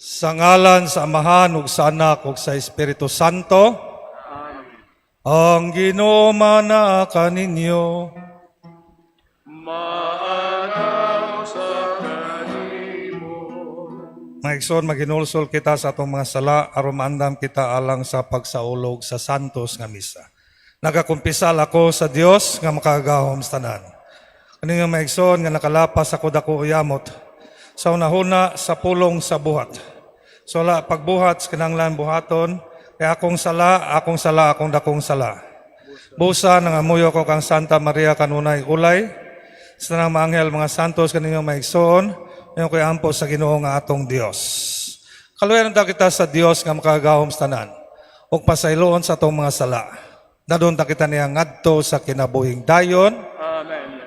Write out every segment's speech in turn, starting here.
Sa ngalan sa Amahan ug sa Anak ug sa Espiritu Santo. Amen. Ang Ginoo mana kaninyo. Maanaw sa kanimo. Maigsoon maginulsol kita sa atong mga sala aron maandam kita alang sa pagsaulog sa santos nga misa. Nagakumpisal ako sa Dios nga makagahom sa tanan. Kaning maigsoon nga nakalapas ako dako uyamot sa unahuna sa pulong sa buhat. So la pagbuhat sa kinanglan buhaton kay akong sala, akong dakong sala. Busa nangamuyo ko kang Santa Maria kanunay ulay. Sa nang mga anghel, mga santos kaninyong maigsoon, ngayon ko'y ampo sa Ginoo nga atong Dios. Kaluyan ta kita sa Dios nga makagahom sa tanan ug pasayloon sa atong mga sala. Dadon ta kita niya ngadto sa kinabuhing dayon. Amen.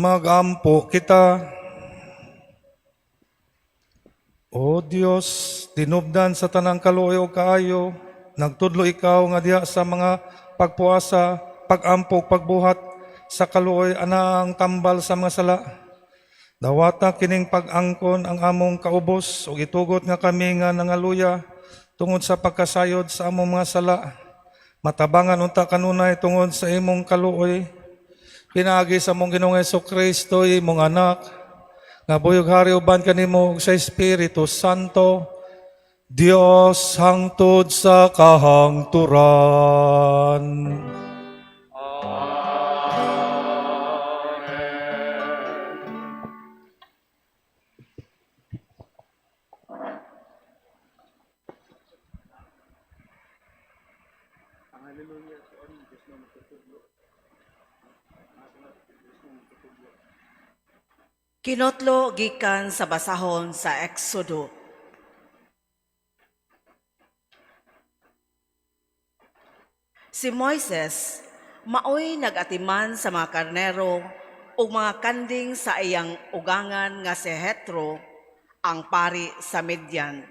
Magampo kita. O Dios, tinubdan sa tanang kaluoy o kaayo, nagtudlo ikaw nga diha sa mga pagpuasa, pag-ampok, pagbuhat sa kaluoy anang tambal sa mga sala. Dawata kining pag-angkon ang among kaubos ug itugot nga kami nga nangaluya tungod sa pagkasayod sa among mga sala. Matabangan unta kanunay tungod sa imong kaluoy. Pinaagi sa mong Ginoong Jesucristo, imong anak, nga buyog hari uban kanimo sa Espiritu Santo, Dios hangtod sa kahangturan. Kinotlo gikan sa basahon sa Exodo. Si Moises maoy nagatiman sa mga karnero o mga kanding sa iyang ugangan nga si Hetro, ang pari sa Midian.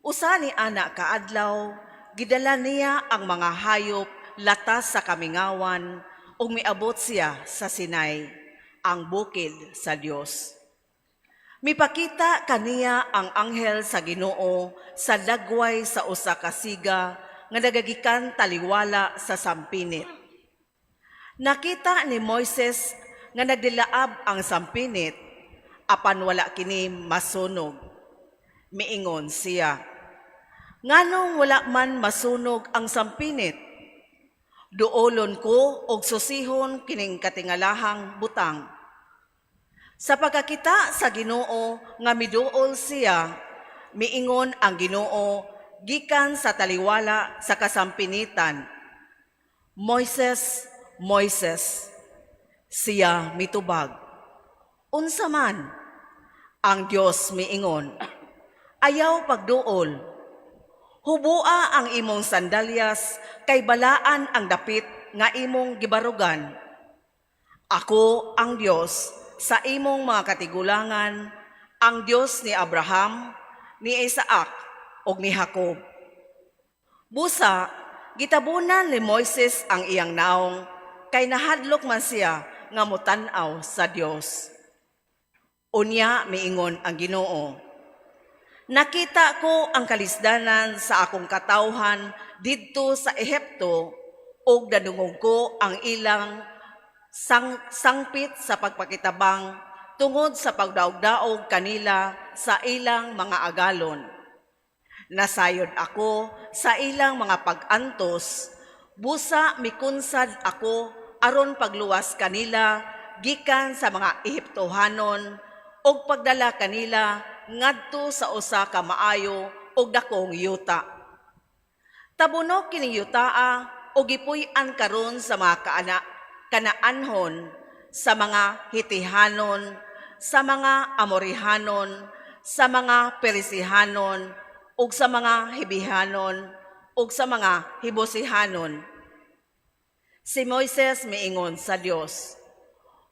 Usa ni anak kaadlaw, gidala niya ang mga hayop latas sa kamingawan ug miabot siya sa Sinai, ang bukid sa Dios. Mipakita kaniya ang anghel sa Ginoo sa dagway sa usa ka siga nga nagagikan taliwala sa sampinit. Nakita ni Moises nga nagdilaab ang sampinit apan wala kini masunog. Miingon siya, "Nganong wala man masunog ang sampinit? Duolon ko og susihon kining katingalahang butang." Sa pagkakita sa Ginoo nga miduol siya, miingon ang Ginoo gikan sa taliwala sa kasampinitan, "Moises, Moises." Siya mitubag, "Unsa man?" Ang Dios miingon, "Ayaw pagduol. Hubua ang imong sandalyas kay balaan ang dapit nga imong gibarugan. Ako ang Dios sa imong mga katigulangan, ang Dios ni Abraham, ni Isaac, ug ni Jacob." Busa, gitabunan ni Moises ang iyang naong kay nahadlok man siya nga mutan-aw sa Dios. Unya miingon ang Ginoo, "Nakita ko ang kalisdanan sa akong katawhan didto sa Ehipto ug nadungog ko ang ilang sangpit sa pagpakitabang tungod sa pagdaog-daog kanila sa ilang mga agalon. Nasayod ako sa ilang mga pag-antos, busa mikunsad ako aron pagluwas kanila gikan sa mga Ehiptohanon ug pagdala kanila ngadto sa usa ka maayo ug dakong yuta. Tabunok kining yutaa ug gipuy-an karon sa mga Kanaanhon, sa mga Hitihanon, sa mga Amorihanon, sa mga Perisihanon, ug sa mga Hibihanon, ug sa mga Hibusihanon. Si Moises miingon sa Dios,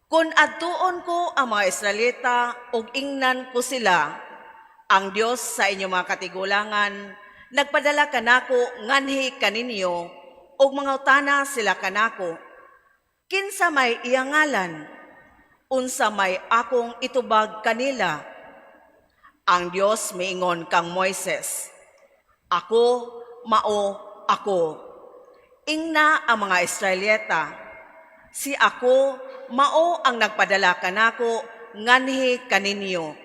"Kung adtuon ko ang mga Israelita ug ingnan ko sila, ang Dios sa inyong mga katigulangan, nagpadala kanako nganhi kaninyo ug mangautana sila kanako. Kinsa may iyang ngalan? Unsa may akong itubag kanila?" Ang Dios miingon kang Moises, "Ako mao ako. Ingna ang mga Israelita. Si ako mao ang nagpadala kanako nganhi kaninyo."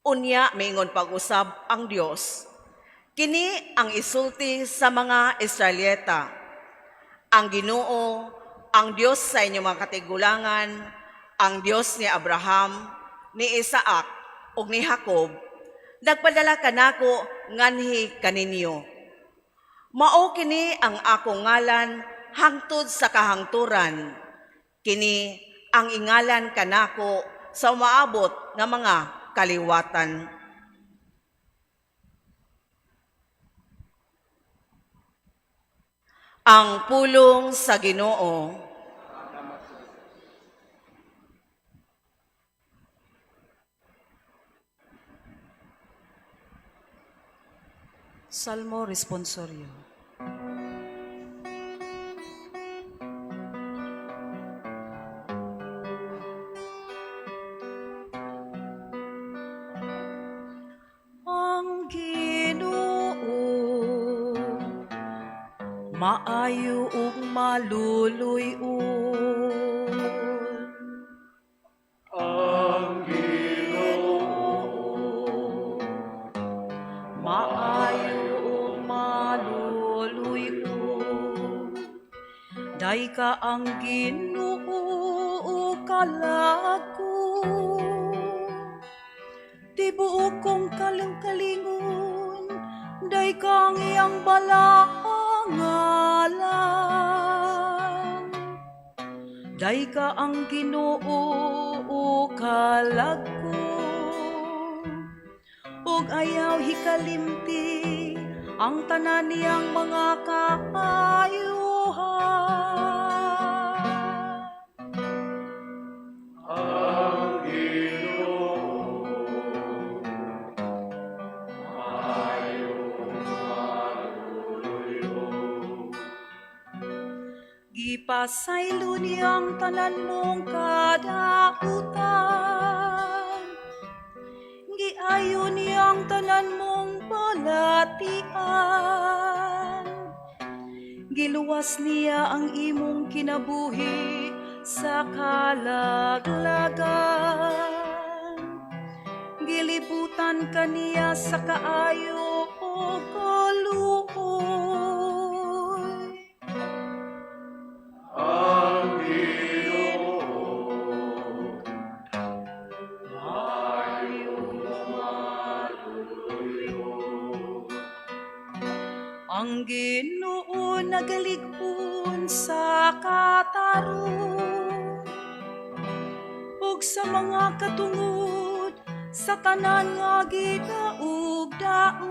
Unya miingon pag-usab ang Dios, "Kini ang isulti sa mga Israelita. Ang Ginoo, ang Dios sa inyong mga katigulangan, ang Dios ni Abraham, ni Isaac, ug ni Jacob, nagpadala kanako nganhi kaninyo. Mao kini ang akong ngalan hangtod sa kahangturan. Kini ang ingalan kanako sa maabot nga mga kaliwatan." Ang pulong sa Ginoo. Salmo Responsorio. Ang Ginoo maayo ug maluluy-on. Ang Maayo ug maluluy-on. Day ka ang Ginoo kalako. Di buok kong kalingkalingon, day kang iyang balangalan. Day ka ang Ginoo kalako. Ug ayaw hikalimti ang tanan niyang mga kaayuhan. Ang Gipasaylo niyang tanan mong kadautan. Giayo niyang tanan mong balatian. Giluwas niya ang imong kinabuhi sa kalaglagan. Gilibutan kaniya sa kaayo o kaluoy. Ang Ang Ginoo nagalig-on sa katarong ug sa mga katungod sa tanan nga gidaog-daog.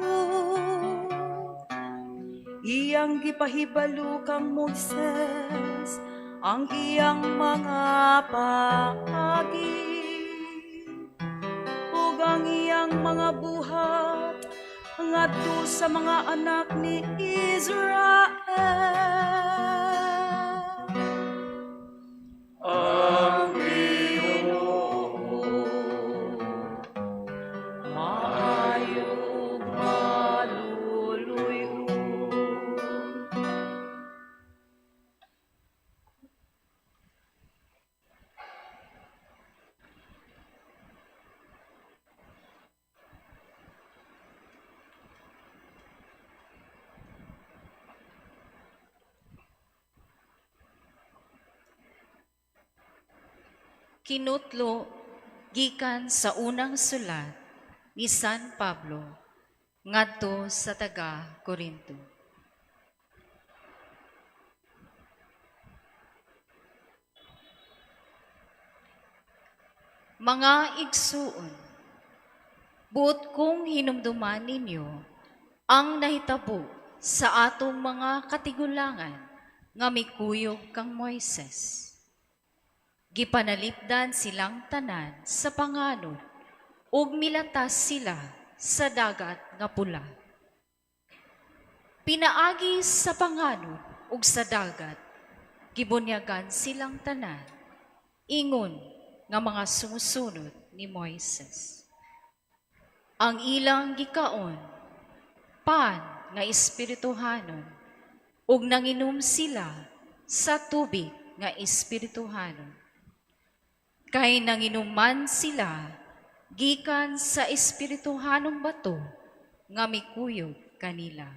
Iyang gipahibalo kang Moises ang iyang mga paagi ug ang iyang mga buhat ngadto sa mga anak ni Israel. Ang Maayo ug maluluy-on. Kinutlo gikan sa unang sulat ni San Pablo ngadto sa taga Corinto. Mga igsuon, buot kong hinumduman ninyo ang nahitabo sa atong mga katigulangan nga mikuyog kang Moises. Gipanalipdan silang tanan sa panganod ug milatas sila sa dagat nga pula. Pinaagi sa panganod ug sa dagat, gibunyagan silang tanan, ingon nga mga sumusunod ni Moises. Ang ilang gikaon, pan nga espirituhanon, ug nanginom sila sa tubig nga espirituhanon. Kay nanginuman sila gikan sa espirituhanong bato nga mikuyog kanila.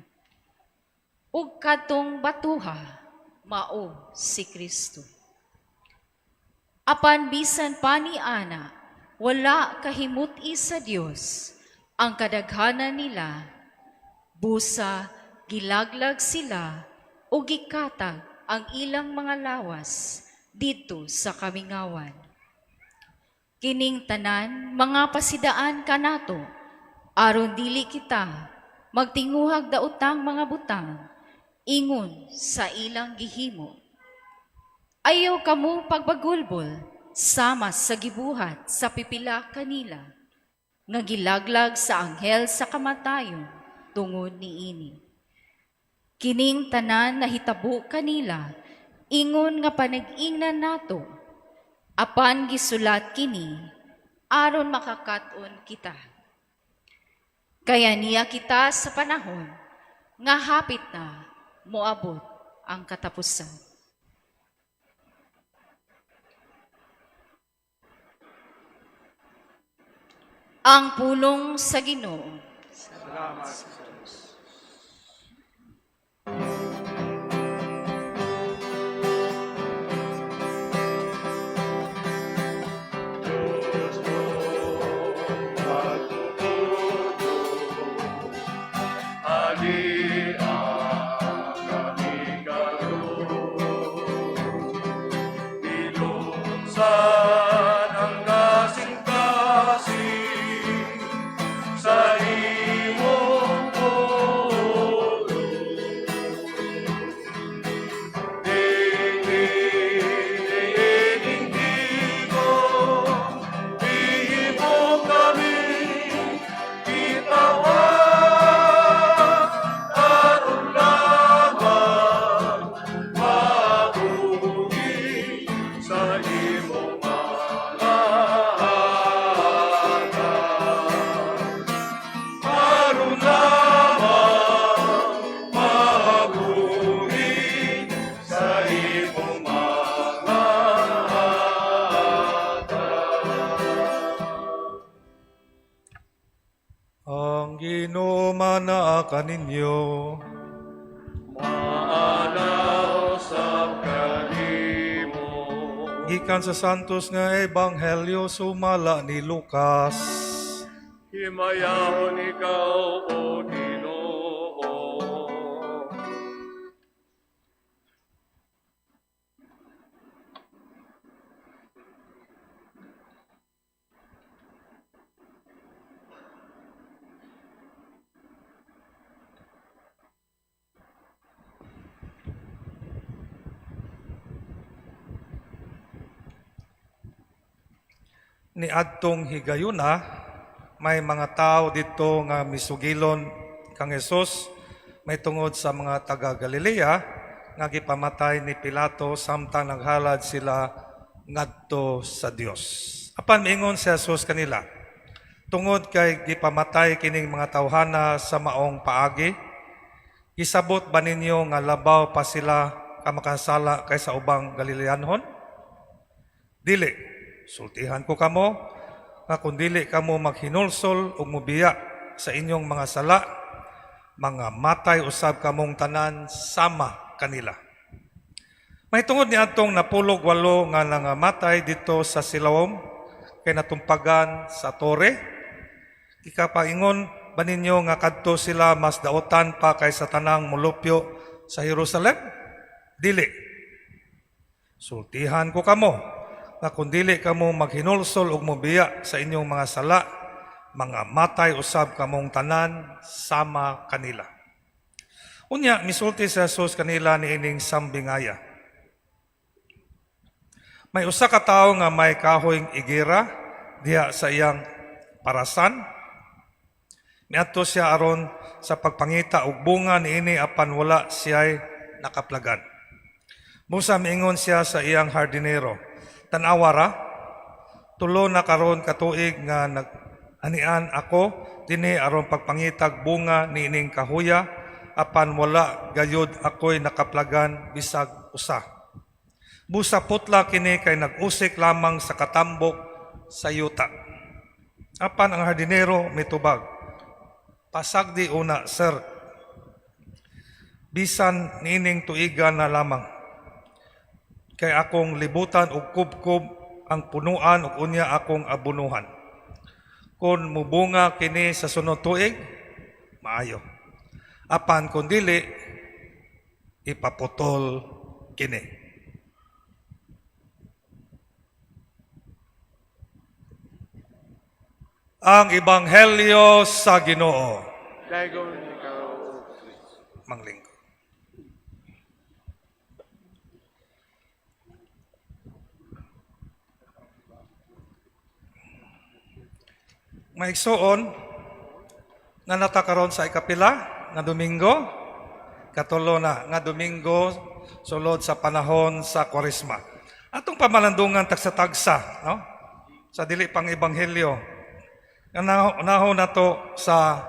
Ug kadtong batuha mao si Kristo. Apan bisan pa ni ana, wala kahimuti sa Dios ang kadaghanan nila, busa gilaglag sila o gikatag ang ilang mga lawas dito sa kamingawan. Kining tanan mga pasidaan kanato, aron dili kita magtinguhag daotang mga butang, ingon sa ilang gihimo. Ayaw kamo pagbagulbol, sama sa gibuhat sa pipila kanila, nga gilaglag sa anghel sa kamatayon tungod niini. Kining tanan nahitabo kanila, ingon nga panag-ingnan nato, apan gisulat kini, aron makakaton kita. Kaya niya kita sa panahon, nga hapit na moabot ang katapusan. Ang pulong sa Ginoo. Salamat sa Diyos. Diyos ko, matututo, ali ang kami karoon. Bilugsan ang kasing-kasing sa imong tulong. Dingding-dingdingon, ihimo kami itawan, aron lamang mabuhi sa imong mga hatag. Aron lamang mabuhi sa imong mga hatag. Ang ginumana kaninyo, Maanaw sa kanimo, gikan sa santos nga ebanghelyo sumala ni Lucas. himayahon ikaw o Ginoo. Ni adtong higayuna, may mga tao dito nga misugilon kang Hesus, may tungod sa mga taga Galilea nga gipamatay ni Pilato samtang naghalad sila ngadto sa Dios. Apan miingon si Jesus kanila, tungod kay gipamatay kining mga tawhana sa maong paagi, isabot ba ninyo nga labaw pa sila kamakasala kaysa ubang Galileanhon? Dili, sultihan ko kamo, nga kung dili kamo maghinulsol o mubiya sa inyong mga sala, mga matay usab kamong tanan sama kanila. May tungod ni atong napulog walo nga nangamatay dito sa Siloam kay natumpagan sa tore. Ikapaingon ba ninyo nga kadto sila mas daotan pa kaysa tanang mulupyo sa Jerusalem? Dili. Sultihan ko kamo nga kung dili kamo maghinulsol og mobiya sa inyong mga sala, mga matay usab kamong tanan sama kanila. Unya misulti si Jesus kanila niining sambingaya. May usa ka tawo nga may kahoyng igira diha sa iyang parasan. Miadto siya aron sa pagpangita og bunga niini apan wala siya'y nakaplagan. Busa miingon siya sa iyang hardinero, "Tan-awa ra, tulo na karon ka tuig nga nag-anian ako dinhi aron pagpangitag bunga niining kahuya apan wala gayud ako'y nakaplagan bisag usa. Busa putla kini kay nag-usik lamang sa katambok sa yuta." Apan ang hardinero mitubag, "Pasagdi una, sir. Bisan nining tuigan na lamang. Kay akong libutan og kubkob ang punuan ug unya akong abunuhan. Kung mubunga kini sa sunod tuig, maayo. Apan kung dili, ipaputol kini." Ang Ebanghelyo sa Ginoo. Dagon ikaw, O Kristo. Manglingkod. Maigsuon nga natakaron sa ikapila nga Domingo, katulo na nga Domingo sulod sa panahon sa Kwaresma. Atong pamalandungan tagsa-tagsa, no? Sa dili pang ebanghelyo. Unahon na to sa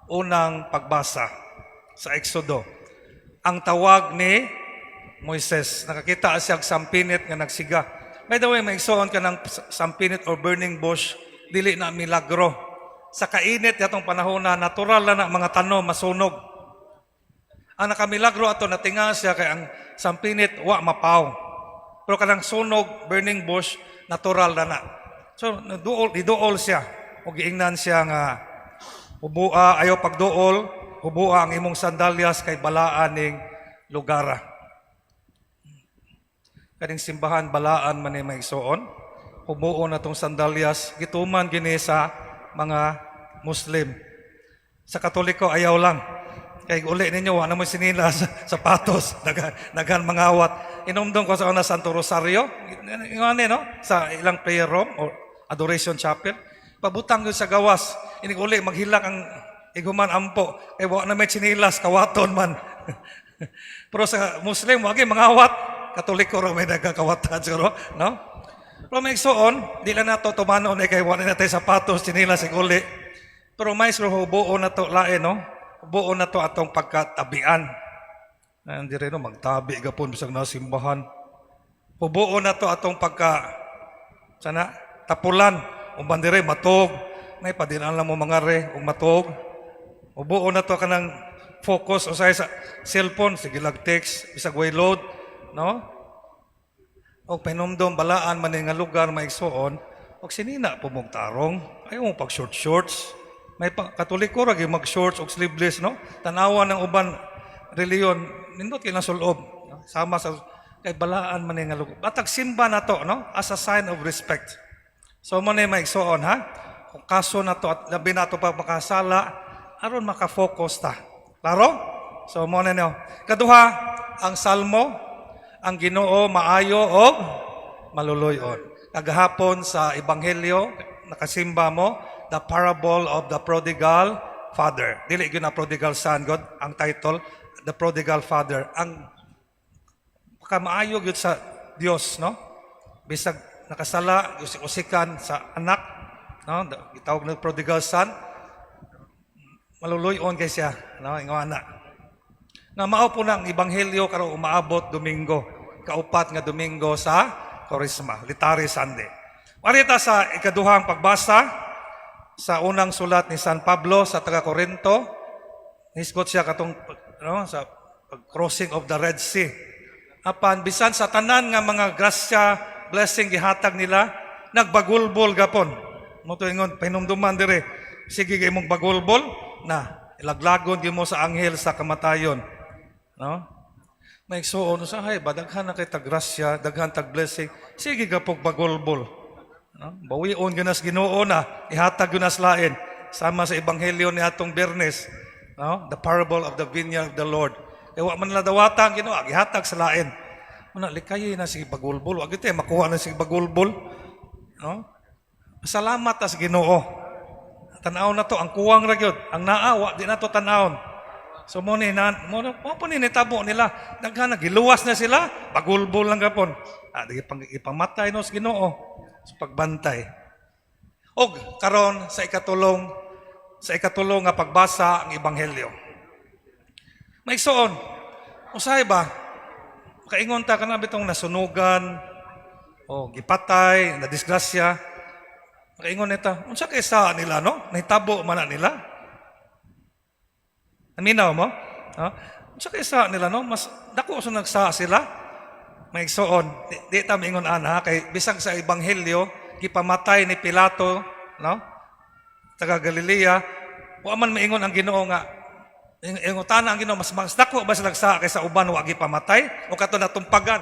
unang pagbasa sa Exodo. Ang tawag ni Moises, nakakita siya og sampinit nga nagsiga. By the way, maigsuon ka ng sampinit or burning bush, dili na milagro. Sa kainit yatong panahon na natural na mga tanom masunog. Ang nakamilagro ato natinga siya kay ang sampinit wa mapaw. Pero kanang sunog, burning bush, natural na. So, iduol siya. O giingnan siya nga, hubua, ayaw pagduol, hubua ang imong sandalyas kay balaan ning lugara. Kaning simbahan, balaan man ni maigsuon. Hubuo na tong sandalyas, gituman gini sa mga Muslim. Sa Katoliko, ayaw lang. Kay uli ninyo, ano mo sinilas, sapatos, daghan mangawat. Inumdong ko sa una Santo Rosario, no? Sa ilang prayer room or adoration chapel. Pabutang yun sa gawas, inig uli, maghilak ang iguman ampo. Eh, wala na may sinilas, kawaton man. Pero sa Muslim, wagi mangawat. Katoliko ro may nagkakawatan siguro, no? Pero may igsoon, di lang nato tumanon kay wala na tayo sapatos, sinilas, uli. Pero may hubuo na to lain, no? Hubuo na to atong pagkatabian. Hindi rin, no? Magtabi gapon bisag nasimbahan. Hubuo na to atong tapulan. Umban dire matog, may padinan lang mo mga re, matog. Ubuo na to ka ng focus o sa cellphone, sige lag text, bisag way load, no? O penumdom balaan man nga lugar maigsuon, og sinina po mong tarong, ayaw mo pag shorts. May Katoliko ra mag shorts og sleeveless, no? Tanawa ng uban reliyon, nindot kinang sulob, no? Sama sa kay balaan man nga lugar. Batag simba na to, no? As a sign of respect. So mo na maigsuon, ha? Kung kaso na to at labi na to pa makasala, aron makafocus ta. Klaro? So mo na nyo. Kaduha, ang salmo, ang Ginoo maayo o maluluyon. Kagahapon sa Ebanghelyo, nakasimba mo, the parable of the prodigal father. Dili yun na prodigal son, God, ang title, the prodigal father. Ang maayo yun sa Dios, no? Bisag nakasala, usikan sa anak, no? Gitawag ng prodigal son, maluluyon kay siya, no? Ingon anak. Nga mao po ng Ebanghelyo karon umaabot Domingo, kaupat nga Domingo sa Kwaresma, Litari Sunday. Warita sa ikaduhang pagbasa sa unang sulat ni San Pablo sa taga-Korinto, nisgot siya katong, no? Sa crossing of the Red Sea. Apan bisan sa tanan nga mga grasya, blessing gihatag nila, nagbagulbol gapon. Mo to ingon pahinumduman dire. Sige kay mong bagulbol na ilaglagon gyud mo sa anghel sa kamatayon. No? May igsuon sa hay badaghan na kay tag grasya, daghan tag blessing. Sige gapog bagulbol. No? Bawion gyud nas Ginoo na ihatag gyud nas lain sama sa ebanghelyo ni atong Biyernes. No? The parable of the vineyard of the Lord. Kaya wa man nila dawata ang Ginoo, gihatag sa lain. Muna likayi na sige bagulbol, wa gyud makuha na sige bagulbol. No? Salamat as Ginoo. Tanaw na to ang kuwang ra gyud, ang naawa di na to tanawon. So mo ni mo po ni nitabo nila, daghan giluwas na sila, bagulbol lang gapon. Di ipamatay no sa Ginoo sa pagbantay. Og karon sa ikatulong nga pagbasa ang ebanghelyo. Maigsoon, usahay ba? Kaingon ta kana bitong nasunugan o gipatay, na disgrasya. Kaingon nita, unsa kay sa nila no? Nahitabo man na nila. Aminaw mo? Ha? Unsa kay sa nila no? Mas dako sa nagsa sila. Maigsoon, di ta mingon ana kay bisag sa ebanghelyo gipamatay ni Pilato, no? Taga Galilea, wa man maingon ang Ginoo nga ingutana ang Ginoo mas dako ba sila sa kaysa uban wa gipamatay o kato natumpagan,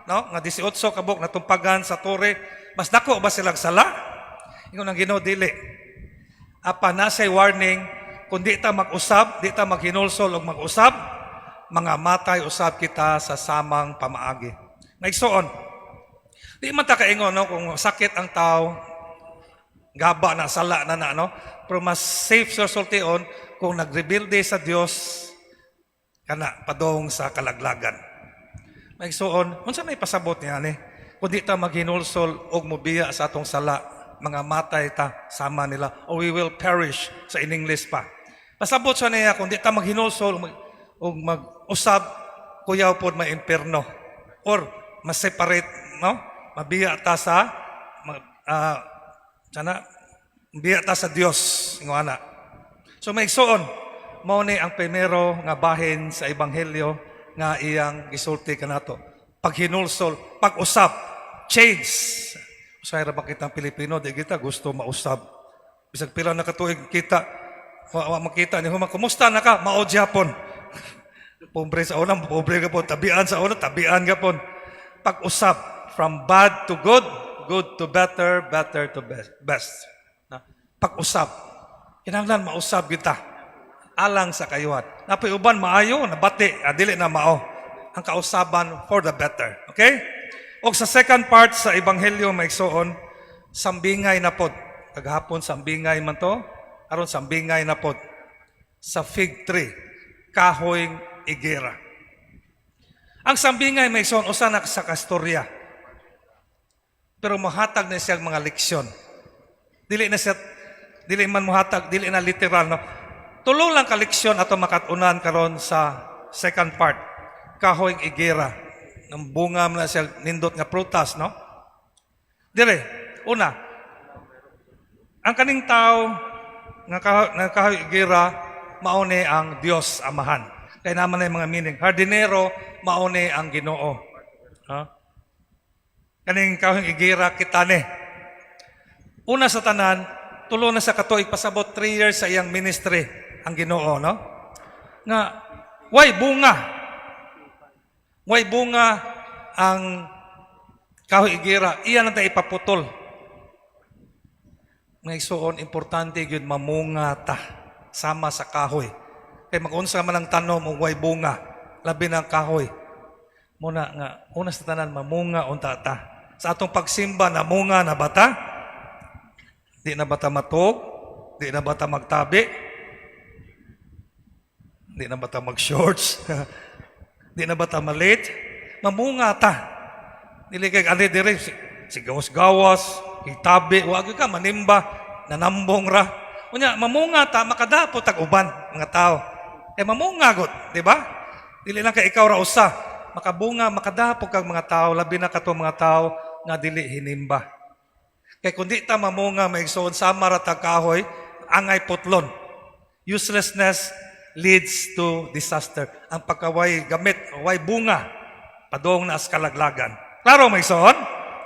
no? Nga 18 kabok natumpagan sa tore, mas dako ba sila sala? Ingon ang Ginoo dili. Apa na say warning kung di ta mag-usab, di ta maghinulsol og mag-usab, mga matay usab kita sa samang pamaagi. Naigsoon. Di man ta kaingon no kung sakit ang tao, gaba na sala na no, pero mas safe sa sultion kung nagrebuilde sa Dios kana padong sa kalaglagan. Maigsoon, unsa may pasabot niya ni? Kung di ta maghinulsol og mobiya sa atong sala, mga matay ta sama nila or we will perish sa in English pa. Pasabot sa niya kung di ta maghinulsol og mag-usab kuyaw pod may imperno or ma-separate, no? Mabiya ta sa biya ta sa Dios ingana. So maigsoon, mao ni ang primero nga bahin sa ebanghelyo nga iyang gisulti kanato. Paghinulsol, pag-usab, change. Usay ra ba kitang Pilipino, di kita gusto mausab. Bisag pila na katuig kita, wa makita ni huma, kumusta na ka? Mao Japon. Pobre sa una, pobre gapon, tabian sa una, tabian gapon. Pag-usab, from bad to good, good to better, better to best. Pag-usab. Kinahanglan mausab kita alang sa kayuhan. Napay uban maayo, nabati, dili na mao. Ang kausaban for the better. Okay? O sa second part sa ebanghelyo maigsoon, sambingay na pod. Kaghapon sambingay man to, aron sambingay na pod. Sa fig tree, kahoyng igera. Ang sambingay maigsoon usa na sa kastorya. Pero mahatag na siya mga leksyon. Dili man muhatag, dili na literal, no? Tulo lang ka leksyon ato makatunan karon sa second part. Kahoyng igera. Nang bunga na siya nindot nga prutas, no? Dire, una, ang kaning tao nga kahoyng igera maune ang Dios Amahan. Kaya naman na yung mga meaning. Hardinero, maune ang Ginoo. Ha? Kaning kahoyng igera kita ni. Una sa tanan, tulo na sa katuig pasabot 3 years sa iyang ministry ang Ginoo, no? Nga way bunga. Way bunga ang kahoy igera, iyan ang ipaputol. Nga isuon importante gyud mamunga ta sama sa kahoy. Kay mag-unsa man ang tanom og way bunga, labi na ang kahoy. Muna nga una sa tanan mamunga unta ta. Sa atong pagsimba na munga na bata, di na bata matog, di na bata magtabi, di na bata mag-shorts, di na bata malit, mamunga ta. Dili kay ali dire sigawas-gawas, itabi, wag ka manimba, nanambong ra. Unya mamunga ta makadapot tag uban mga tao. Mamunga gud, di ba? Dili lang kay ikaw ra usa, makabunga, makadapot kag mga tao, labi na kato mga tao nga dili hinimba. Kaya kung di ta mamunga, maigsoon sama ra tag kahoy, angay putlon. Uselessness leads to disaster. Ang pagkaway gamit, way bunga, padong na as kalaglagan. Klaro may son?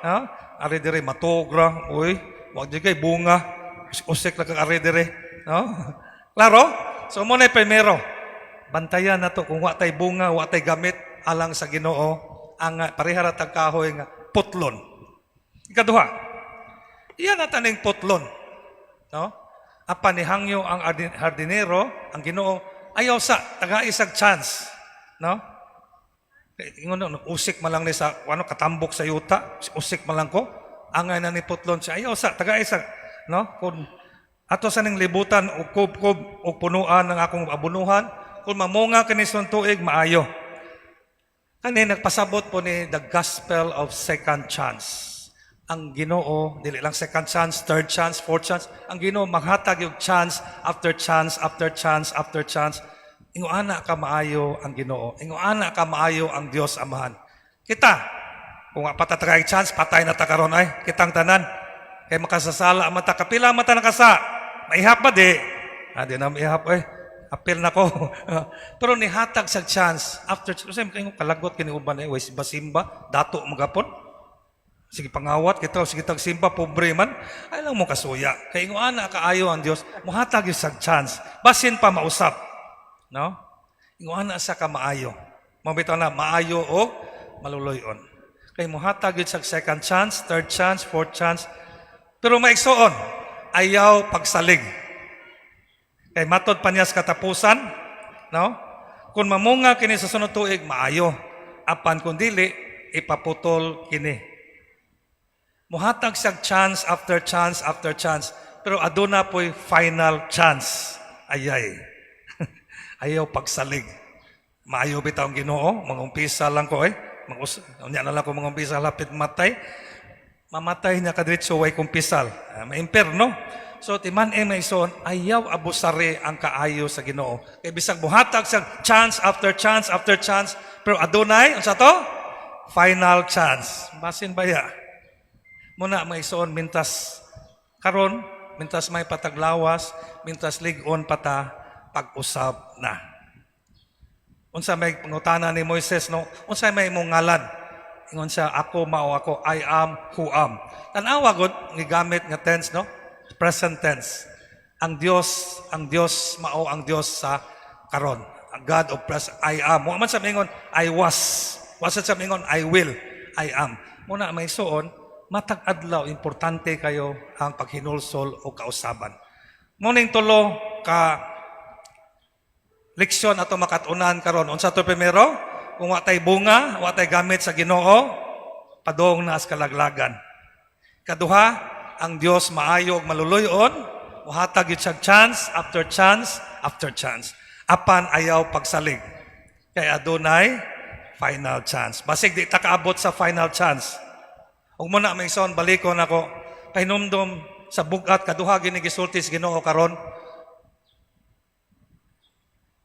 Ha? Ari dire matogra, uy, wag di kay bunga. Usik lang kang ari dire, no? Klaro? So mo na primero. Bantayan na to kung wa tay bunga, wa tay gamit alang sa Ginoo ang parehara tag kahoy nga putlon. Ikaduha. Iyan na taning putlon. No? Apan ni hangyo ang hardinero, ang Ginoo ayaw sa taga isag chance, no? Ingon no, usik man lang ni sa ano katambok sa yuta, usik man lang ko. Angay na ni putlon siya ayaw sa taga isag, no? Kung ato sa ning libutan og kubkob og punuan ng akong abunuhan, kung mamunga kini sa tuig maayo. Kani nagpasabot po ni the gospel of second chance. Ang Ginoo dili lang second chance, third chance, fourth chance. Ang Ginoo maghatag yung chance after chance after chance after chance. Ingo ana ka maayo ang Ginoo. Ingo ana ka maayo ang Dios Amahan. Kita kung patatagay chance patay na ta karon ay kitang tanan. Kay makasasala mata kapila mata nakasa. Maihap ba di? Di na maihap apil na ko. Pero nihatag sa chance after kasi kayo kalagot kini uban ay simba dato magapon. Sige pangawat kita sige tag simba pobre man ay lang mo kasuya. Kay ingo ana kaayo ang Dios mohatag yung sa chance. Basin pa mausap. No? Ingo ana sa ka maayo. Mabitaw na maayo o maluloyon. Kay mohatag yung sa second chance, third chance, fourth chance. Pero maigsoon ayaw pagsalig. Kay matod pa niya sa katapusan, no? Kung mamunga kini sa sunod tuig, maayo. Apan kung dili, ipaputol kini. Muhatag siyang chance after chance after chance. Pero aduna po'y final chance. Ayay. Ayaw pagsalig. Maayo bitaw ang Ginoo, mangumpisa lang ko Unya na lang ko mangumpisa lapit matay. Mamatay niya kadritso way kumpisal. Maimperno. So timan may son ayaw abusare ang kaayo sa Ginoo. Kay bisag buhatag sa chance after chance after chance pero adunay unsa to? Final chance. Basin baya. Muna may son mintas karon, mintas may pataglawas, mintas lig-on pata pag-usab na. Unsa may pangutana ni Moises no? Unsa may imong ngalan? Ingon siya ako mao ako I am who am. Tan-awa gud gigamit nga tense no? Present tense. Ang Dios mao ang Dios sa karon. Ang God of present, I am. Mo man sa mingon, I was. Wasat sa mingon, I will, I am. Muna may suon, matag adlaw importante kayo ang paghinulsol o kausaban. Muning tulo ka leksyon ato makatunan karon. Unsa to primero? Kung wa tay bunga, wa tay gamit sa Ginoo, padong na as kalaglagan. Kaduha, ang Dios maayo ug maluluyon, muhatag gyud siyang chance after chance after chance. Apan ayaw pagsalig. Kay adunay final chance. Basig di ta kaabot sa final chance. Ug mo na may son balikon ako pahinumdom sa bugat kaduha gini gisulti sa Ginoo karon.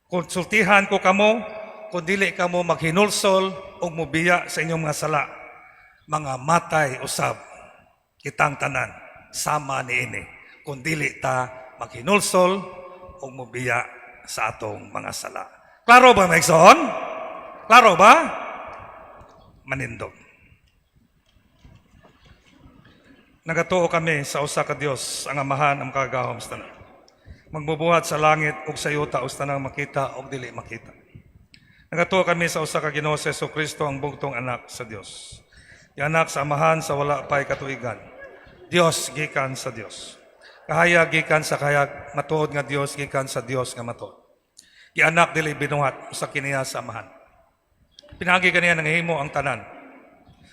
Konsultihan ko kamo kung dili kamo maghinulsol ug mobiya sa inyong mga sala. Mga matay usab kitang tanan sama niini kung dili ta maghinulsol o mobiya sa atong mga sala. Klaro ba maigsoon? Klaro ba? Manindog. Nagatuo kami sa usa ka Dios ang Amahan ang kagahom sa tanan. Magbubuhat sa langit ug sa yuta ug tanang makita ug dili makita. Nagatuo kami sa usa ka Ginoo sa Jesucristo ang bugtong anak sa Dios. Anak sa Amahan sa wala pay katuigan. Dios gikan sa Dios. Kahayag gikan sa kahayag, matuod nga Dios gikan sa Dios nga matuod. Gianak dili binuhat sa kiniya sa Amahan. Pinagi kaniya nang himo ang tanan.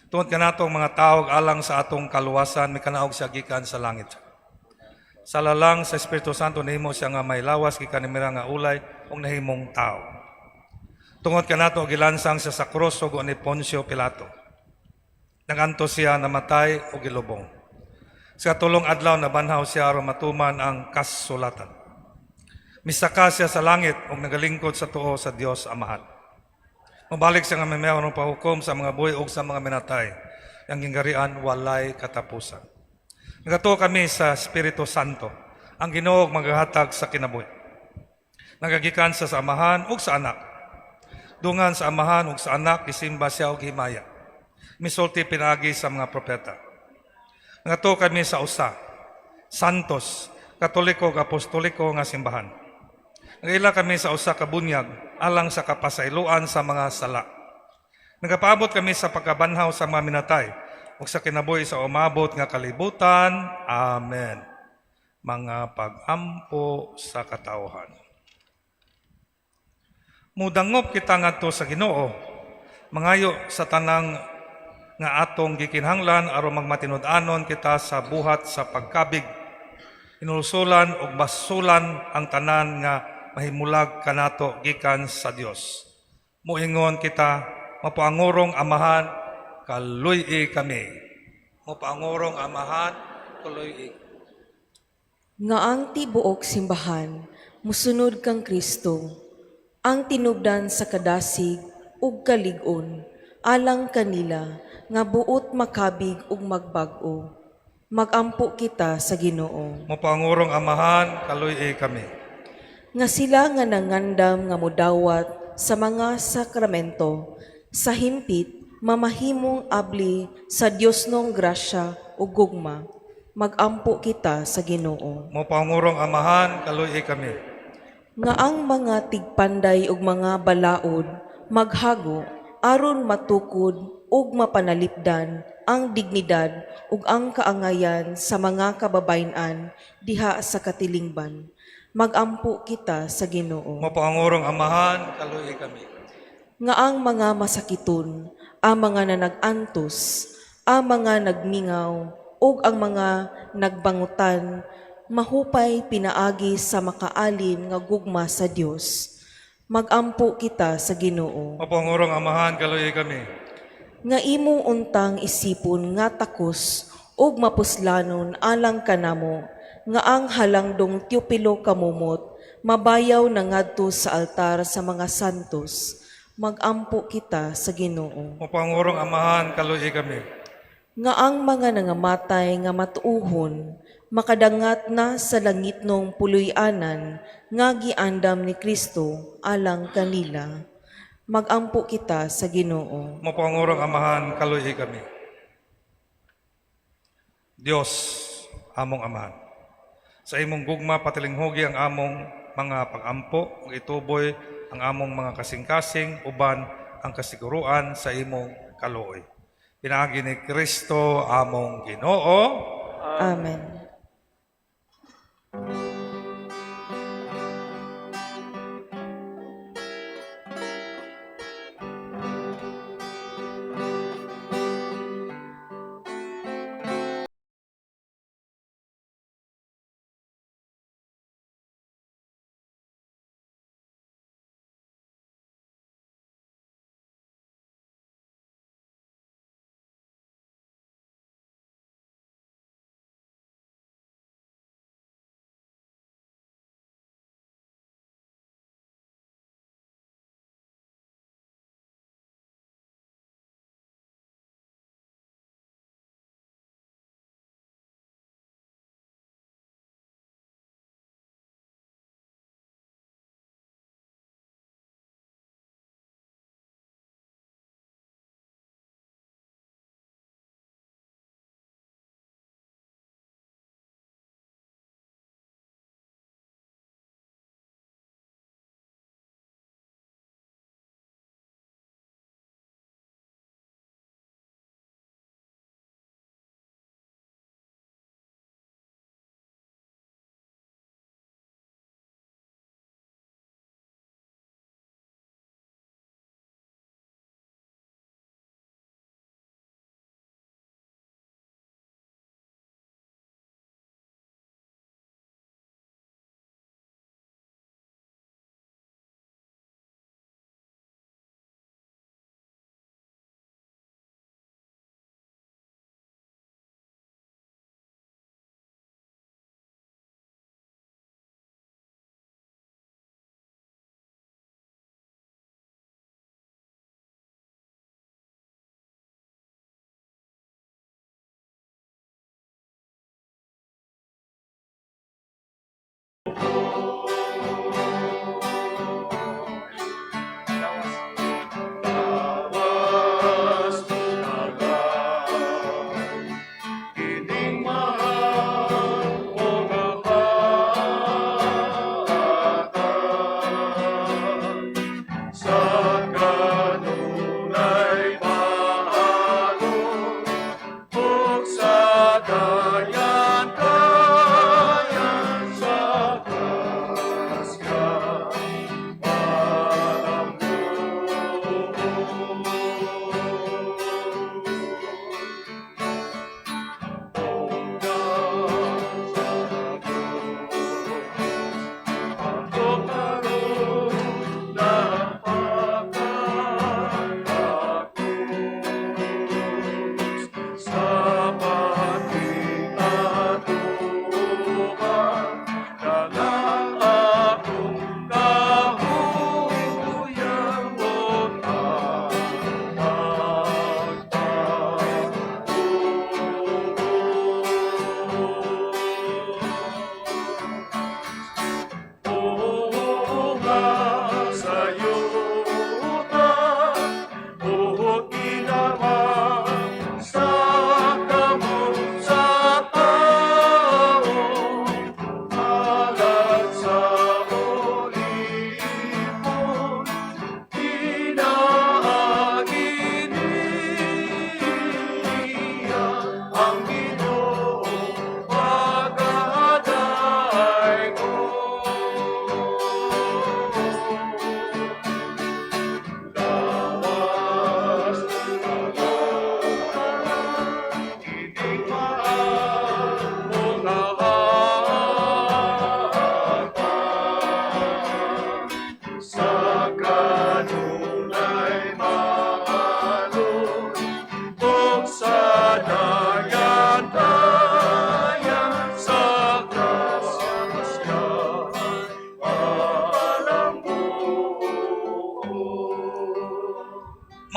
Tungod kanatong mga tawag alang sa atong kaluwasan, may kanaog siya gikan sa langit. Sa lalang sa Espiritu Santo nahimo siya nga may lawas gikan ni mira nga ulay ug nahimong tao. Tungod kanato gilansang siya sa krus ug ni Poncio Pilato. Naganto siya namatay o gilubong. Sa tulong adlaw na banhaw siya aron matuman ang kasulatan. Misaka siya sa langit ug nagalingkod sa tuo sa Dios Amahan. Mabalik siya nga may mayroong pahukom sa mga buhi ug sa mga minatay. Ang ginggarian walay katapusan. Nagatuo kami sa Espiritu Santo. Ang Ginoo maghahatag sa kinabuhi. Nagagikan sa Amahan ug sa Anak. Dungan sa amahan ug sa anak gisimba siya og himaya. Misulti pinaagi sa mga propeta. Ngato kami sa usa, santos, katoliko ug apostoliko nga simbahan. Nagila kami sa usa ka bunyag alang sa kapasayloan sa mga sala. Nagapaabot kami sa pagkabanhaw sa mga minatay ug sa kinabuhi sa umabot nga kalibutan. Amen. Mga pag-ampo sa katawhan. Mudangop kita ngadto sa Ginoo, mangayo sa tanang nga atong gikinhanglan aron magmatinud-anon kita sa buhat sa pagkabig. Inulsulan ug basulan ang tanan nga mahimulag kanato gikan sa Dios. Muingon kita, mapaangorong amahan, kaluy kami. Mapaangorong amahan, kaluy. Nga ang tibuok simbahan, musunod kang Kristo, ang tinubdan sa kadasig ug kalig-on, alang kanila, nga buot makabig ug magbag-o. Magampo kita sa Ginoo. Mapaangorong amahan, kaluy kami. Nga sila nga nangandam nga mudawat sa mga sakramento, sa himpit, mamahimong abli sa Dios nong grasya ug gugma. Magampo kita sa Ginoo. Mapaangorong amahan, kaluy kami. Nga ang mga tigpanday ug mga balaod maghago aron matukod ug mapanalipdan ang dignidad ug ang kaangayan sa mga kababayen-an diha sa katilingban. Magampo kita sa Ginoo. Mapaangorong amahan, kaluy kami. Nga ang mga masakiton, ang mga nanag-antos, ang mga nagmingaw, ug ang mga nagbangutan, mahupay pinaagi sa makaalin nga gugma sa Dios. Magampo kita sa Ginoo. Mapaangorong amahan, kaluy kami. Nga imo untang isipon nga takos ug mapuslanon alang kanamo, nga ang halangdong Teopilo kamumot, mabayaw na ngadto sa altar sa mga santos. Magampo kita sa Ginoo. Mapaangorong amahan, kaluy kami. Nga ang mga nangamatay nga matuuhon, makadangat na sa langit nung puloy-anan, nga giandam ni Kristo alang kanila. Magampo kita sa Ginoo. Mapaangorong amahan, kaluy kami. Dios, among amahan. Sa imong gugma patilinghogi ang among mga pag-ampo ug ituboy ang among mga kasing-kasing uban ang kasiguruan sa imong kaluoy. Pinaagi ni Kristo among Ginoo. Amen.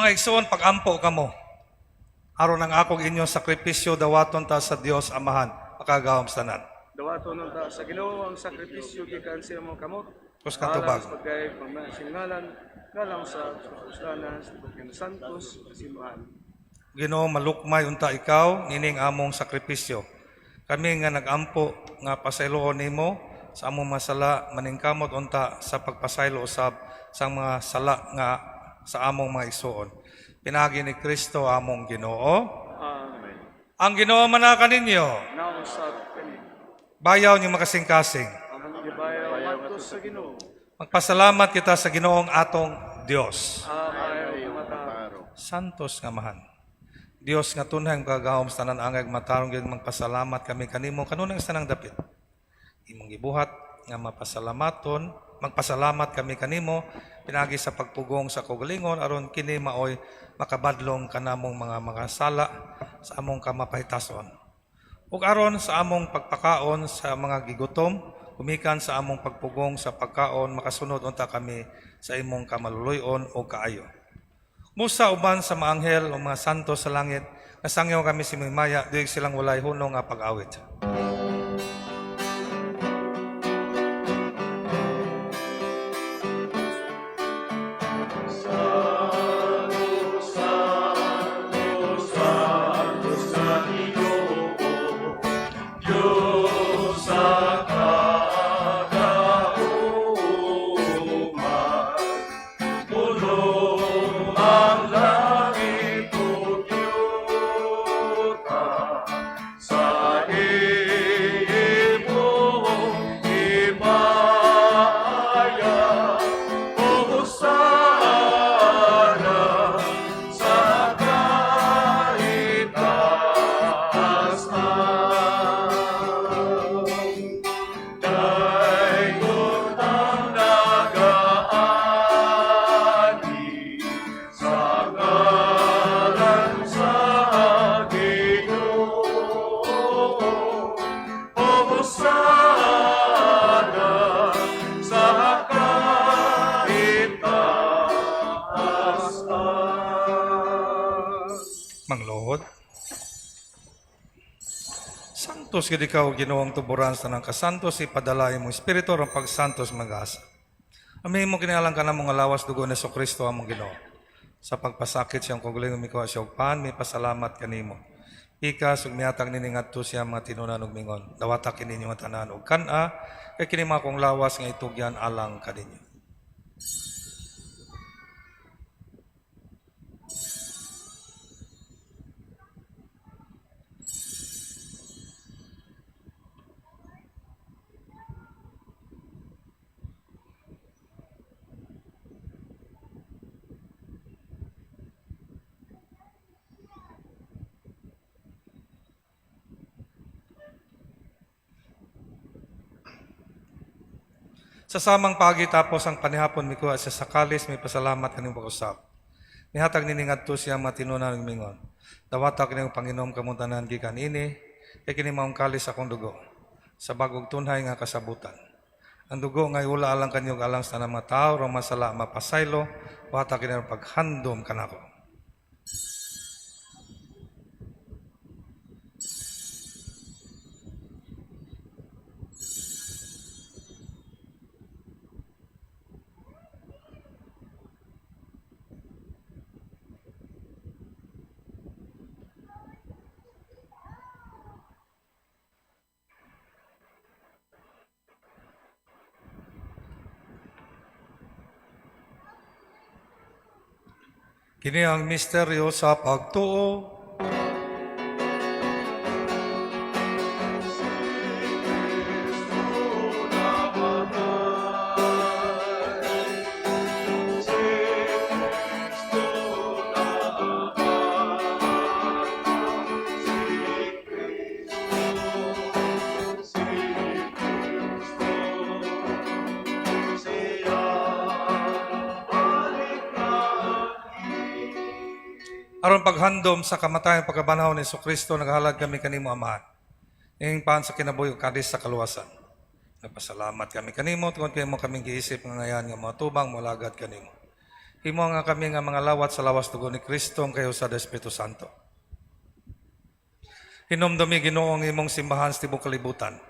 Mga igsoon, pag-ampo kamo. Aron ang akong inyong sakripisyo dawaton ta sa Dios Amahan, makagahom sa tanan. Dawato nun ta sa Ginoo ang sakripisyo gikan sa imong kamot. Kus katubag. Alang sa pagkayag pagmasingalan, ngalang sa Uslanan, sa Pagkino Santos, Simuhan. Ginoo, malukmay unta ikaw, nining among sakripisyo. Kami nga nag-ampo nga pasayloon nimo sa among masala, maningkamot unta sa pagpasaylo usab sa mga sala nga sa among mga igsoon. Pinagi ni Kristo among Ginoo. Amen. Ang Ginoo manaka ninyo. Nausap kami. Bayaw niyo makasing-kasing. Ang gibayaw ato sa Ginoo. Magpasalamat kita sa Ginoong atong Dios. Ayaw mataro. Santos nga mahan. Dios nga tunay kagahom sa tanan angay matarong gyud magpasalamat kami kanimo kanunang sanang dapit. Imong gibuhat nga magpasalamat kami kanimo pinagi sa pagpugong sa kaugalingon aron kini maoy makabadlong kanamong mga sala sa among kamapahitason. Ug aron sa among pagpakaon sa mga gigutom, kumikan sa among pagpugong sa pagkaon, makasunod unta kami sa imong kamaluluyon o kaayo. Musa uban sa mga anghel o mga santo sa langit, nasangyaw kami si Maya, diig silang walay hunong nga pag-awit. Manglohod. Santos gid ikaw Ginoong tuburan sa nang kasantos ipadala imong espiritu ang pagsantos mag-asa. Amin mo kinalang ka na mong alawas dugo ni Kristo among Ginoo. Sa pagpasakit siyang kuguling umikaw siya og pan, may pasalamat kanimo. Ikas ug mihatag nini ngadto siya mga tinunan ug mingon. Dawata kini ninyo nga tanan og kana kay kini mga kong lawas nga itugyan alang kaninyo. Sa samang pagi tapos ang panihapon mi kuha sa sakalis may pasalamat kaning pag-usap. Nihatag nini ngadto siya matinunan ug mingon. Dawata kini Panginoon kamutanan gikan ini kay kini maong kalis akong dugo sa bagong tunhay nga kasabutan. Ang dugo nga ula alang kanyog alang sa mga tao ro masala mapasaylo wata kini paghandom kanako. Kini ang misteryo sa pagtuo. Aron paghandom sa kamatayan pagkabanhaw ni Kristo naghalad kami kanimo Amahan. Ning pan sa kinabuhi ug kadis sa kaluwasan. Nagpasalamat kami kanimo tungod kay mo kaming giisip nga ngayan nga mga tubang molagad kanimo. Himo nga kami nga mga lawat sa lawas tugon ni Kristo kayo sa Espiritu Santo. Hinumdumi Ginoo ang imong simbahan sa tibuok kalibutan.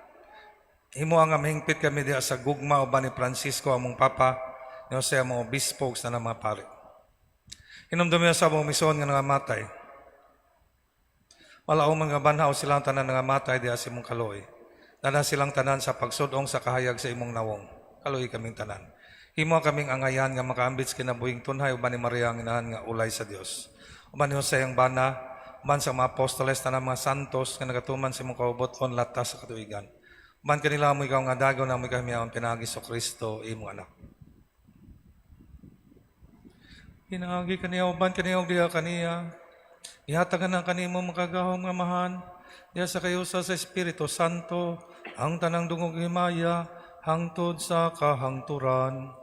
Himo nga mahingpit kami diha sa gugma uban ni Francisco among papa, ni Jose among obispo sa mga pari. Hinumdumi sa among misyon nga nangamatay. Wala man nga banhaw silang tanan nangamatay diha sa imong kaloy. Dana silang tanan sa pagsudong sa kahayag sa imong nawong. Kaloy kaming tanan. Himo kaming angayan nga makaambit sa kinabuhing tunhay uban ni Maria ang inahan nga ulay sa Dios. Uban ni Jose ang bana, uban sa mga apostoles tanang mga santos nga nagatuman sa imong kauboton latas sa katuigan. Uban kanila mo ikaw nga dagaw na mo kami ang pinagi sa Kristo imong anak. Pinagi kaniya uban kaniya og diha kaniya. Ihatagan ang kanimo makagahom nga mahan. Diha sa kayo sa Espiritu Santo ang tanang dungog himaya hangtod sa kahangturan.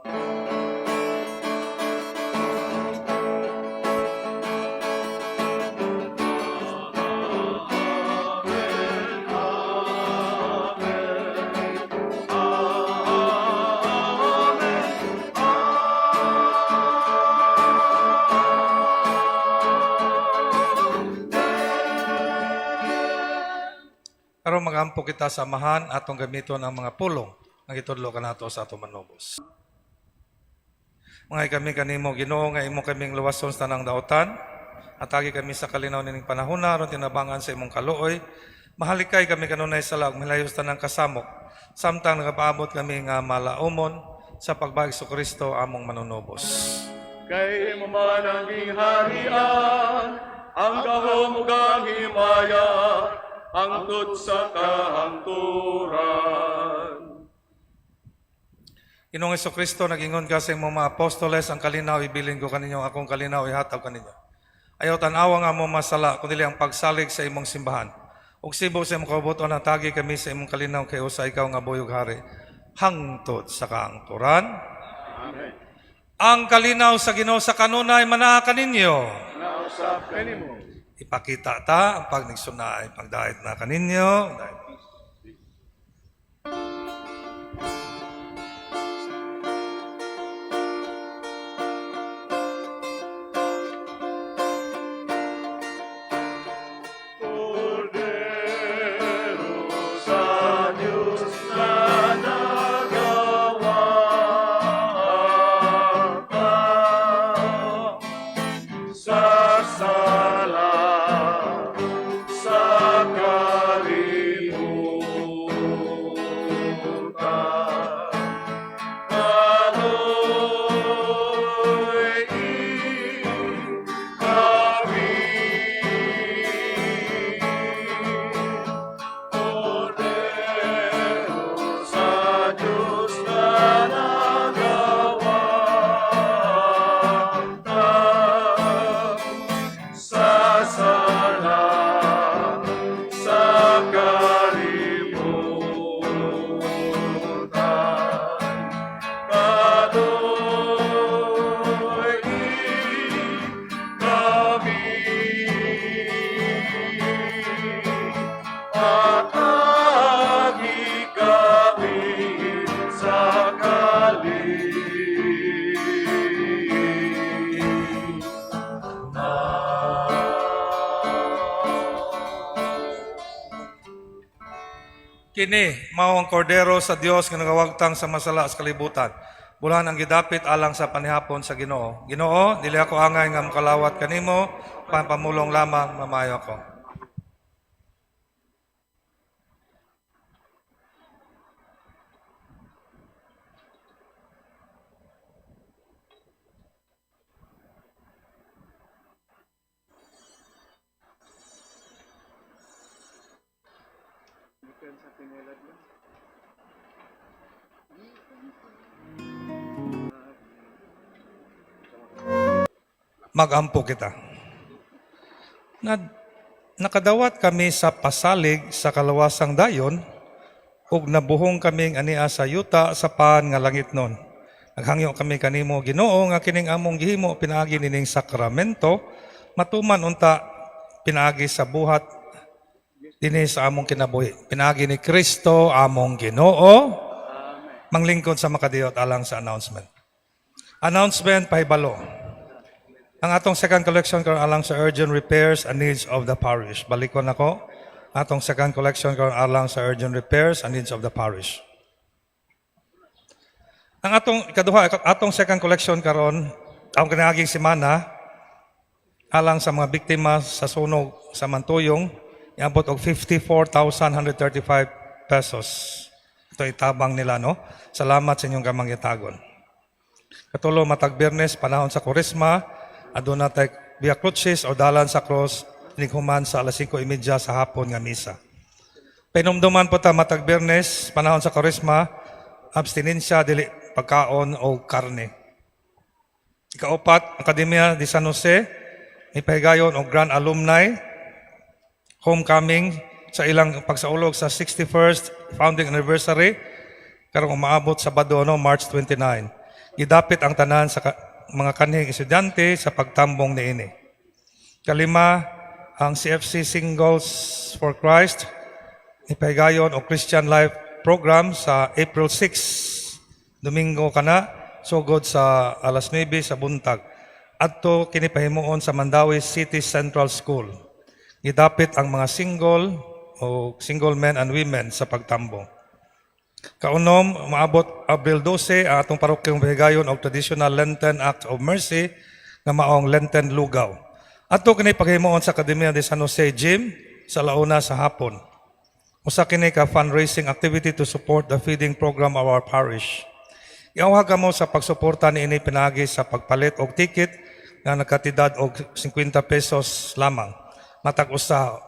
Karon magampo kita sa amahan atong gamiton ang mga pulong nga gitudlo kanato sa atong manubos. Mga kami kanimo Ginoo nga imo kaming luwason sa tanang daotan. Atagi kami sa kalinaw nining panahon aron tinabangan sa imong kaluoy. Mahalikay kami kanunay sa laog milayo sa tanang kasamok. Samtang nagapaabot kami nga malaumon sa pagbalik sa Kristo among manunubos. Kay mo man ang gingharian, ang gahom ug ang himaya, hangtod sa kahangturan. Ginoong Kristo nagingon ka sa imong mga apostoles ang kalinaw ibilin ko kaninyo akong kalinaw ihatag kaninyo. Ayaw tan-awa nga mo masala kundi ang pagsalig sa imong simbahan. Ug sibo sa imong kaubuton natagi kami sa imong kalinaw kay usa ikaw nga buyog hari hangtod sa kaangturan. Amen. Ang kalinaw sa Ginoo sa kanunay manaa kaninyo. Nausap kanimo. Ipakita ta ang pagnigsuna pagdahit na kaninyo. Cordero sa Diyos na nagawa sa sala sa kalimutan. Kaloy kami, Cordero sa Diyos na nagawa sa sala sa kalimutan. Kaloy kami at agi kami sa Kini mao ang kordero sa Dios nga nagawagtang sa masala sa kalibutan. Bulan ang gidapit alang sa panihapon sa Ginoo. Ginoo, dili ako angay nga makalawat kanimo, pamulong lamang mamayo ako. Bukan sa pinelad lang. Magampo kita. Nakadawat kami sa pasalig sa kalawasang dayon ug nabuhong kaming ania sa yuta sa paan nga langit nun. Naghangyo kami kanimo Ginoo nga kining among gihimo pinaagi nining sakramento matuman unta pinaagi sa buhat dinhi sa among kinabuhi. Pinaagi ni Kristo among Ginoo. Manglingkod sa makadiyot alang sa announcement. Announcement pahibalo. Ang atong second collection karon alang sa urgent repairs and needs of the parish. Balikon ako. Atong second collection karon alang sa urgent repairs and needs of the parish. Ang atong second collection karon ang kinaaging semana alang sa mga biktima sa sunog sa Mantuyong iabot og 54,135 pesos. Ito itabang nila, no? Salamat sa inyong kamangyatagon. Katulo matag Biyernes panahon sa Kurisma, aduna tay Via Crucis o dalan sa cross nighuman sa alas 5:30 sa hapon nga misa. Pinumduman po ta matag Biyernes panahon sa Kurisma, abstinensya dili pagkaon o karne. Ikaapat, Akademya de San Jose, ipahigayon og Grand Alumni Homecoming sa ilang pagsaulog sa 61st founding anniversary karong umaabot sa Sabado, no, March 29. Gidapit ang tanan sa mga kanhing estudyante sa pagtambong niini. Kalima, ang CFC Singles for Christ, ipahigayon o Christian Life Program sa April 6, Domingo kana, sugod sa alas 9 sa buntag. Adto kini pahimuon sa Mandawi City Central School. Gidapit ang mga single men and women sa pagtambong. Kaunom, maabot Abril 12 ang atong parokyang pahigayon og traditional Lenten Act of Mercy nga maong Lenten Lugaw. Adto kini paghimuon sa Akademya de San Jose Gym sa launa sa hapon. Usa kini ka fundraising activity to support the feeding program of our parish. Iawha kamo sa pagsuporta niini pinagi sa pagpalit og ticket nga nagkatidad og 50 pesos lamang. Matag usa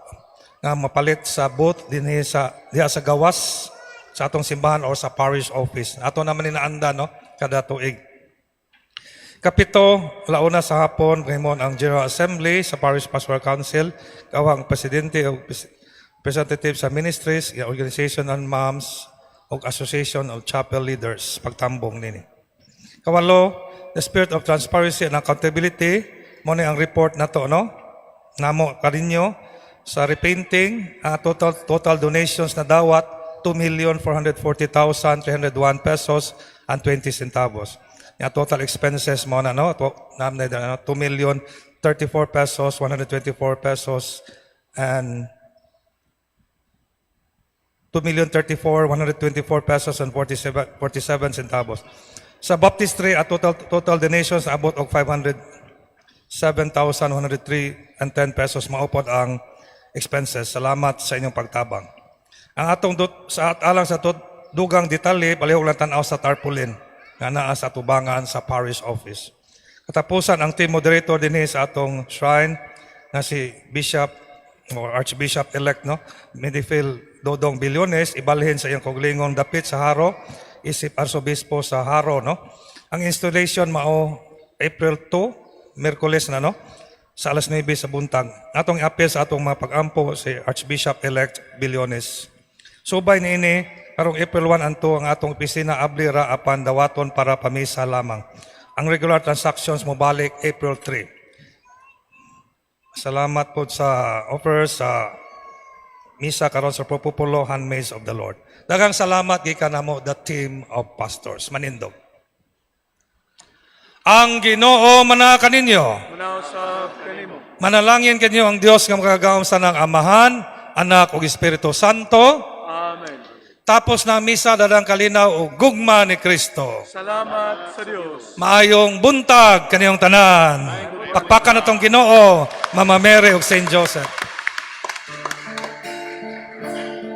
nga mapalit sa booth dinhi sa diha sa gawas sa atong simbahan o sa parish office. Ato naman inaanda, no, kada tuig. Kapito, launa sa hapon, kahimon ang General Assembly sa Parish Pastoral Council, kawang presidente o representative sa ministries, organization and moms, o association of chapel leaders, pagtambong nini. Kawalo, the spirit of transparency and accountability, mo ni ang report na to, no? Namo karinyo sa repainting, total donations na dawat 2,440,301 pesos and 20 centavos. Yung total expenses mo na, no? 2,034 pesos, 124 pesos, and 2,034,124 pesos and 47 centavos. Sa baptistry, at total donations abot og 507,103 and 10 pesos. Maupod ang expenses. Salamat sa inyong pagtabang. Ang atong alang sa dugang detalye, palihog lang tanaw sa tarpaulin nga naa sa tubangan sa parish office. Katapusan ang team moderator dinhi sa atong shrine na si Bishop or Archbishop-elect, no, Medifil Dodong Bilyones, ibalhin sa iyang kaugalingong dapit sa Haro, isip Arsobispo sa Haro, no. Ang installation mao April 2, Miyerkules na, no, sa alas 9 sa buntag. Atong i-appeal sa atong mga pag-ampo si Archbishop-elect Bilyones. Subay niini karong April 1 and 2 ang atong opisina abli ra apan dawaton para pamisa lamang. Ang regular transactions mo balik April 3. Salamat po sa offer sa misa karon sa Populo Handmaids of the Lord. Daghang salamat gikan namo the team of pastors. Manindog. Ang Ginoo mana kaninyo. Manaw sa kanimo. Manalangin kanyo ang Dios nga makagawom sa nang Amahan, Anak ug Espiritu Santo. Amen. Tapos na misa dadang kalinaw o gugma ni Kristo. Salamat sa Dios. Maayong buntag kaniyong tanan. Pakpakan natong Ginoo, Mama Mary ug Saint Joseph.